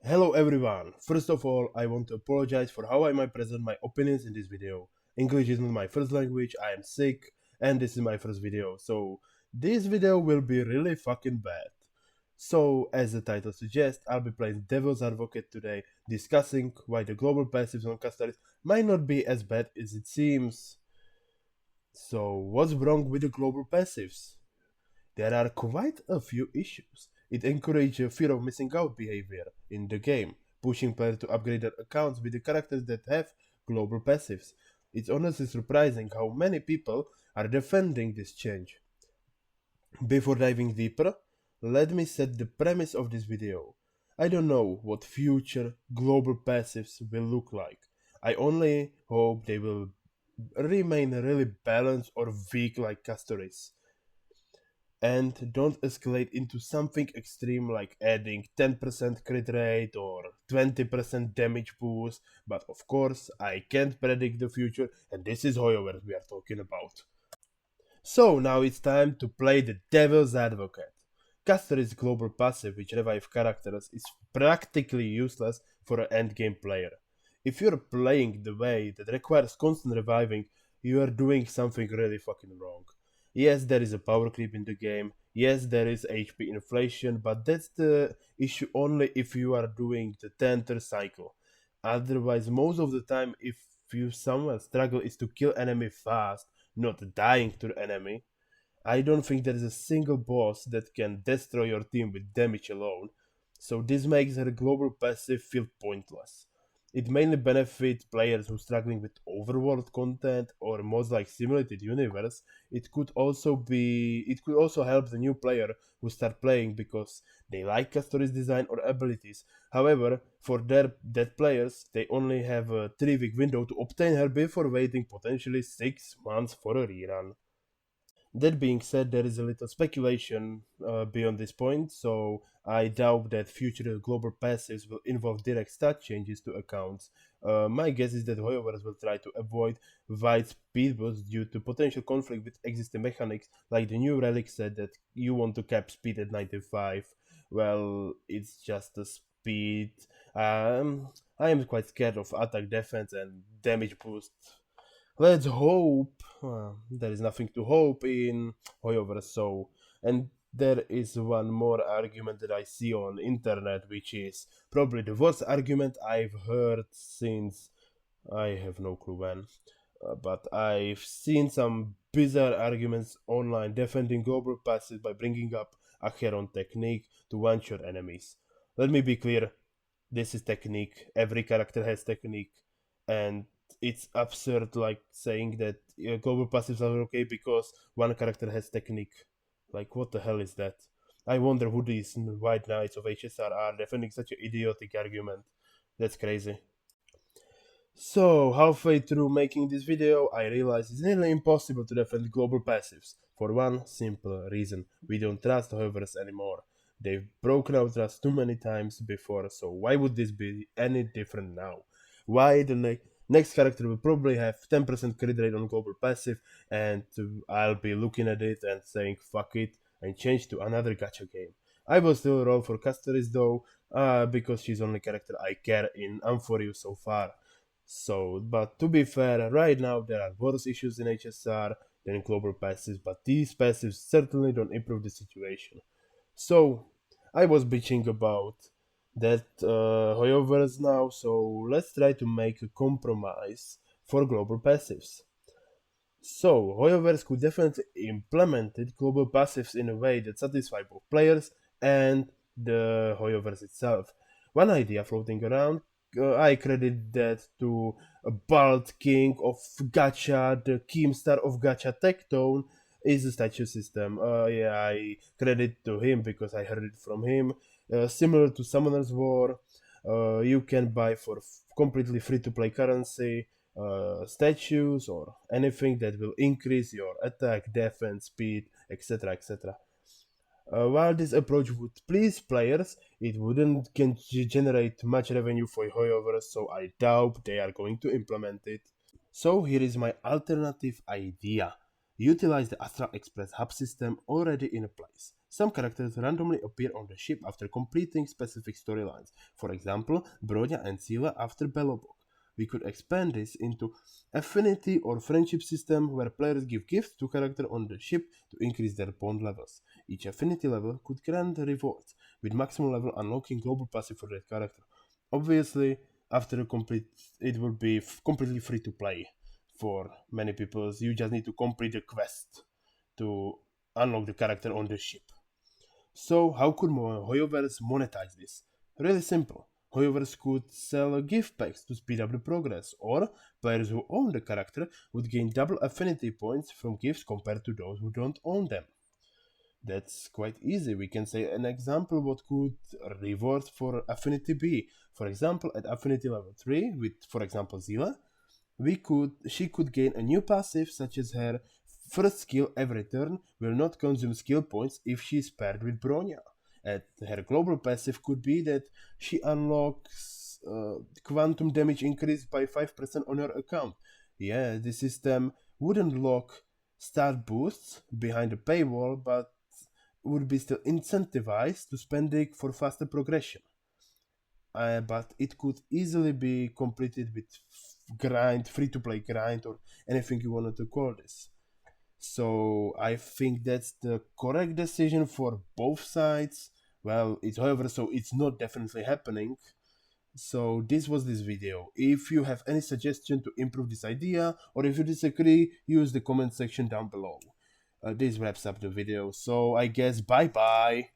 Hello everyone! First of all, I want to apologize for how I might present my opinions in this video. English is not my first language, I am sick, and this is my first video, so this video will be really fucking bad. So, as the title suggests, I'll be playing Devil's Advocate today, discussing why the global passives on Castorice might not be as bad as it seems. So, what's wrong with the global passives? There are quite a few issues. It encourages fear of missing out behavior in the game, pushing players to upgrade their accounts with the characters that have global passives. It's honestly surprising how many people are defending this change. Before diving deeper, let me set the premise of this video. I don't know what future global passives will look like. I only hope they will remain really balanced or weak like Castorice and don't escalate into something extreme like adding 10% crit rate or 20% damage boost, but of course I can't predict the future and this is Hoyoverse we are talking about. So now it's time to play the Devil's Advocate. Castorice's global passive, which revives characters, is practically useless for an endgame player. If you're playing the way that requires constant reviving, you are doing something really fucking wrong. Yes, there is a power creep in the game, yes, there is HP inflation, but that's the issue only if you are doing the Tenter cycle. Otherwise, most of the time, if you somewhere struggle is to kill enemy fast, not dying to the enemy. I don't think there is a single boss that can destroy your team with damage alone, so this makes her global passive feel pointless. It mainly benefits players who are struggling with overworld content or mods like Simulated Universe. It could also help the new player who start playing because they like Castori's design or abilities. However, for dead players, they only have a 3-week window to obtain her before waiting potentially 6 months for a rerun. That being said, there is a little speculation beyond this point, so I doubt that future global passives will involve direct stat changes to accounts. My guess is that however will try to avoid wide speed boosts due to potential conflict with existing mechanics, like the new relic said that you want to cap speed at 95. Well, it's just a speed. I am quite scared of attack defense and damage boost. Let's hope. There is nothing to hope in, however, so. And there is one more argument that I see on internet, which is probably the worst argument I've heard since I have no clue when. But I've seen some bizarre arguments online defending global passes by bringing up a Heron technique to one-shot enemies. Let me be clear, this is technique. Every character has technique, and it's absurd like saying that global passives are okay because one character has technique. Like, what the hell is that? I wonder who these white knights of HSR are defending such an idiotic argument. That's crazy. So, halfway through making this video, I realized it's nearly impossible to defend global passives. For one simple reason, we don't trust hoverers anymore. They've broken our trust too many times before, so why would this be any different now? Why the next character will probably have 10% crit rate on global passive, and I'll be looking at it and saying fuck it and change to another gacha game. I will still roll for Castorice though, because she's the only character I care in Amphorio so far. So, but to be fair, right now there are worse issues in HSR than global passives, but these passives certainly don't improve the situation. So, I was bitching about that however now, so let's try to make a compromise for global passives. So, however, could definitely implement global passives in a way that satisfies both players and the however's itself. One idea floating around, I credit that to a Bald King of Gacha, the Keemstar of Gacha Tectone, is the statue system. Yeah, I credit to him because I heard it from him. Similar to Summoner's War, you can buy for completely free to play currency statues or anything that will increase your attack, defense, speed, etc. etc. While this approach would please players, it wouldn't generate much revenue for however, so I doubt they are going to implement it. So here is my alternative idea. Utilize the Astral Express hub system already in place. Some characters randomly appear on the ship after completing specific storylines. For example, Bronya and Sila after Belobog. We could expand this into affinity or friendship system where players give gifts to characters on the ship to increase their bond levels. Each affinity level could grant rewards, with maximum level unlocking global passive for that character. Obviously, after a complete, it will be completely free to play for many people. You just need to complete the quest to unlock the character on the ship. So how could Hoyoverse monetize this? Really simple. Hoyoverse could sell gift packs to speed up the progress, or players who own the character would gain double affinity points from gifts compared to those who don't own them. That's quite easy. We can say an example what could rewards for affinity be. For example, at affinity level 3 with for example Zila, she could gain a new passive such as her first skill every turn will not consume skill points if she is paired with Bronya. And her global passive could be that she unlocks quantum damage increase by 5% on her account. Yeah, the system wouldn't lock start boosts behind the paywall, but would be still incentivized to spend it for faster progression. But it could easily be completed with grind, free to play grind, or anything you wanted to call this. So I think that's the correct decision for both sides. Well, it's however, so it's not definitely happening. So this was this video. If you have any suggestion to improve this idea, or if you disagree, use the comment section down below. This wraps up the video. So I guess bye bye.